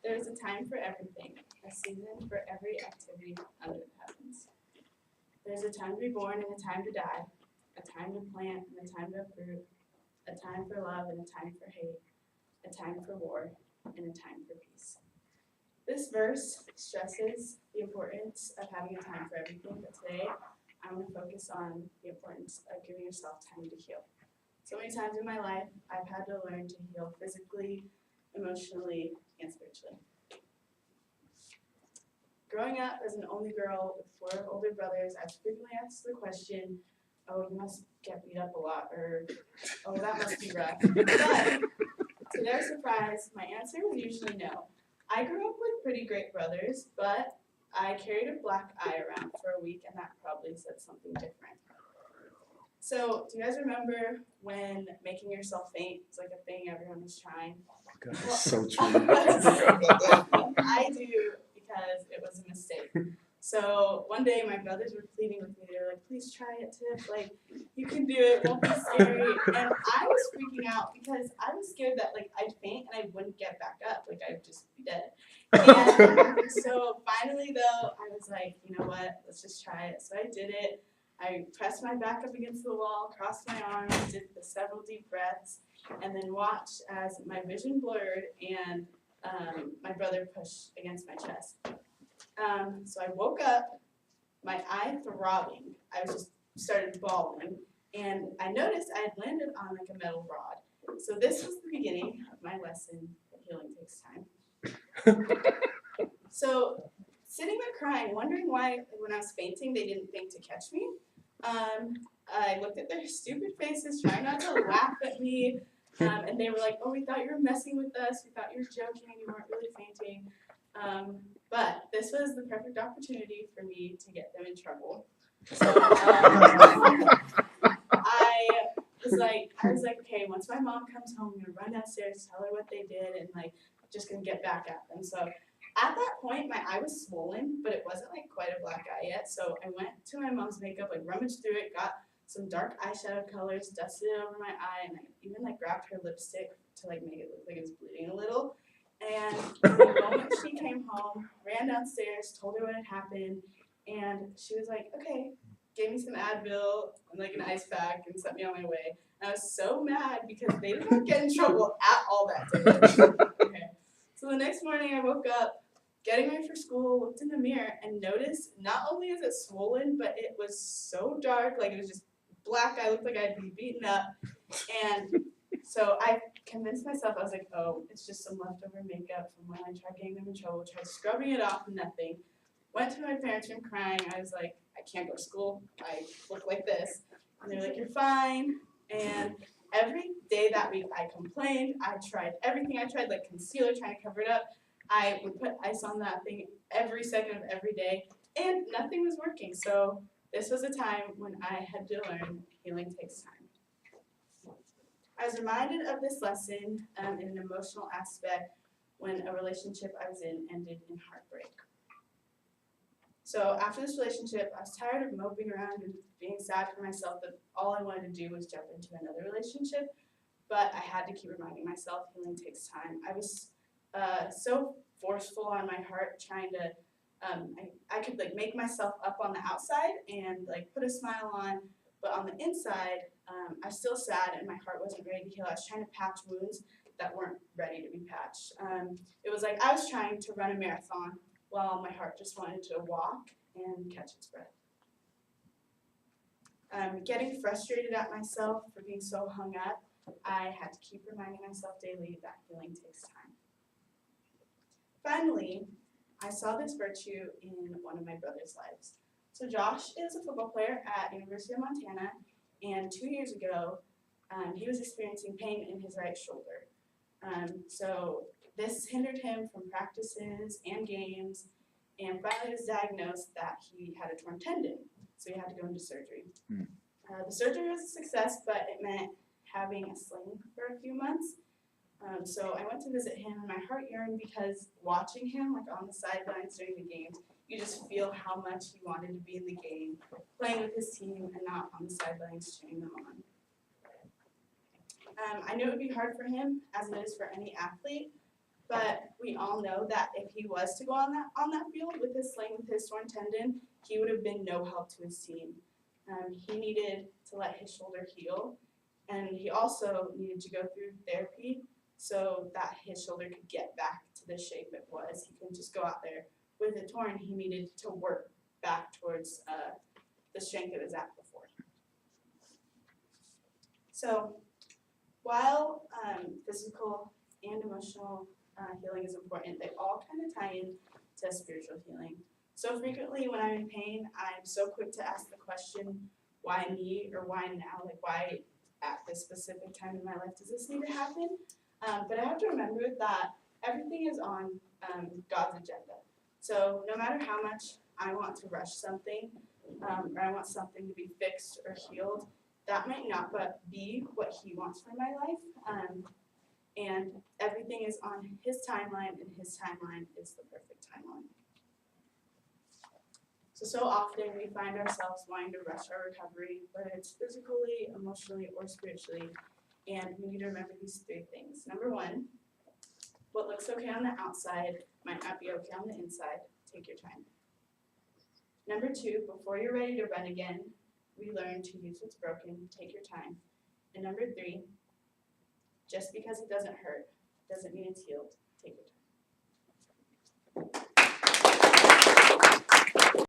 There is a time for everything, a season for every activity under the heavens. There is a time to be born and a time to die, a time to plant and a time to uproot, a time for love and a time for hate, a time for war and a time for peace. This verse stresses the importance of having a time for everything, but today I'm going to focus on the importance of giving yourself time to heal. So many times in my life, I've had to learn to heal physically, emotionally, and spiritually. Growing up as an only girl with 4 older brothers, I was frequently asked the question, oh, you must get beat up a lot, or, oh, that must be rough. But to their surprise, my answer was usually no. I grew up with pretty great brothers, but I carried a black eye around for a week, and that probably said something different. So, do you guys remember when making yourself faint was like a thing everyone was trying? God, that's so true. I do because it was a mistake. So one day my brothers were pleading with me. They were like, please try it, Tiff. Like, you can do it. It won't be scary. And I was freaking out because I was scared that like I'd faint and I wouldn't get back up. Like I'd just be dead. And so finally though, I was like, you know what? Let's just try it. So I did it. I pressed my back up against the wall, crossed my arms, did the several deep breaths, and then watched as my vision blurred and my brother pushed against my chest. So I woke up, my eye throbbing. I was just started bawling, and I noticed I had landed on like a metal rod. So this was the beginning of my lesson that healing takes time. So sitting there crying, wondering why when I was fainting they didn't think to catch me. I looked at their stupid faces, trying not to laugh at me. And they were like, oh, we thought you were messing with us. We thought you were joking. You weren't really fainting. But this was the perfect opportunity for me to get them in trouble. So I was like, okay, once my mom comes home, I'm going to run downstairs, tell her what they did, and like just going to get back at them. So at that point, my eye was swollen, but it wasn't like quite a black eye yet. So I went to my mom's makeup, like rummaged through it, got some dark eyeshadow colors, dusted it over my eye, and I even like grabbed her lipstick to like make it look like it was bleeding a little. And the moment she came home, ran downstairs, told her what had happened, and she was like, okay, gave me some Advil and like an ice pack and sent me on my way. And I was so mad because they did not get in trouble at all that day. Okay. So the next morning I woke up, getting ready for school, looked in the mirror and noticed not only is it swollen, but it was so dark, like it was just black. I looked like I'd been beaten up. And so I convinced myself, I was like, oh, it's just some leftover makeup from when I tried getting them in trouble, tried scrubbing it off, nothing. Went to my parents' room crying. I was like, I can't go to school. I look like this. And they were like, you're fine. And every day that week I complained. I tried everything. I tried like concealer, trying to cover it up. I would put ice on that thing every second of every day, and nothing was working. So this was a time when I had to learn healing takes time. I was reminded of this lesson in an emotional aspect when a relationship I was in ended in heartbreak. So after this relationship, I was tired of moping around and being sad for myself that all I wanted to do was jump into another relationship, but I had to keep reminding myself healing takes time. I was so forceful on my heart, trying to, I could like make myself up on the outside and like put a smile on, but on the inside, I was still sad and my heart wasn't ready to heal. I was trying to patch wounds that weren't ready to be patched. It was like I was trying to run a marathon while my heart just wanted to walk and catch its breath. Getting frustrated at myself for being so hung up, I had to keep reminding myself daily that healing takes time. Finally, I saw this virtue in one of my brother's lives. So Josh is a football player at University of Montana, and 2 years ago, he was experiencing pain in his right shoulder. So this hindered him from practices and games, and finally it was diagnosed that he had a torn tendon, so he had to go into surgery. The surgery was a success, but it meant having a sling for a few months. So I went to visit him, and my heart yearned because watching him like on the sidelines during the games, you just feel how much he wanted to be in the game, playing with his team, and not on the sidelines cheering them on. I knew it would be hard for him, as it is for any athlete, But we all know that if he was to go on that field with his sling, with his torn tendon, he would have been no help to his team. He needed to let his shoulder heal, and he also needed to go through therapy so that his shoulder could get back to the shape it was. He couldn't just go out there with it torn. He needed to work back towards the strength it was at before. So while physical and emotional healing is important, they all kind of tie in to spiritual healing. So frequently when I'm in pain, I'm so quick to ask the question, why me, or why now? Like, why at this specific time in my life does this need to happen? But I have to remember that everything is on God's agenda. So no matter how much I want to rush something, or I want something to be fixed or healed, that might not but be what he wants for my life. And everything is on his timeline, and his timeline is the perfect timeline. So often we find ourselves wanting to rush our recovery, whether it's physically, emotionally, or spiritually, and we need to remember these three things. Number one, what looks okay on the outside might not be okay on the inside. Take your time. Number two, before you're ready to run again, relearn to use what's broken. Take your time. And number three, just because it doesn't hurt doesn't mean it's healed. Take your time.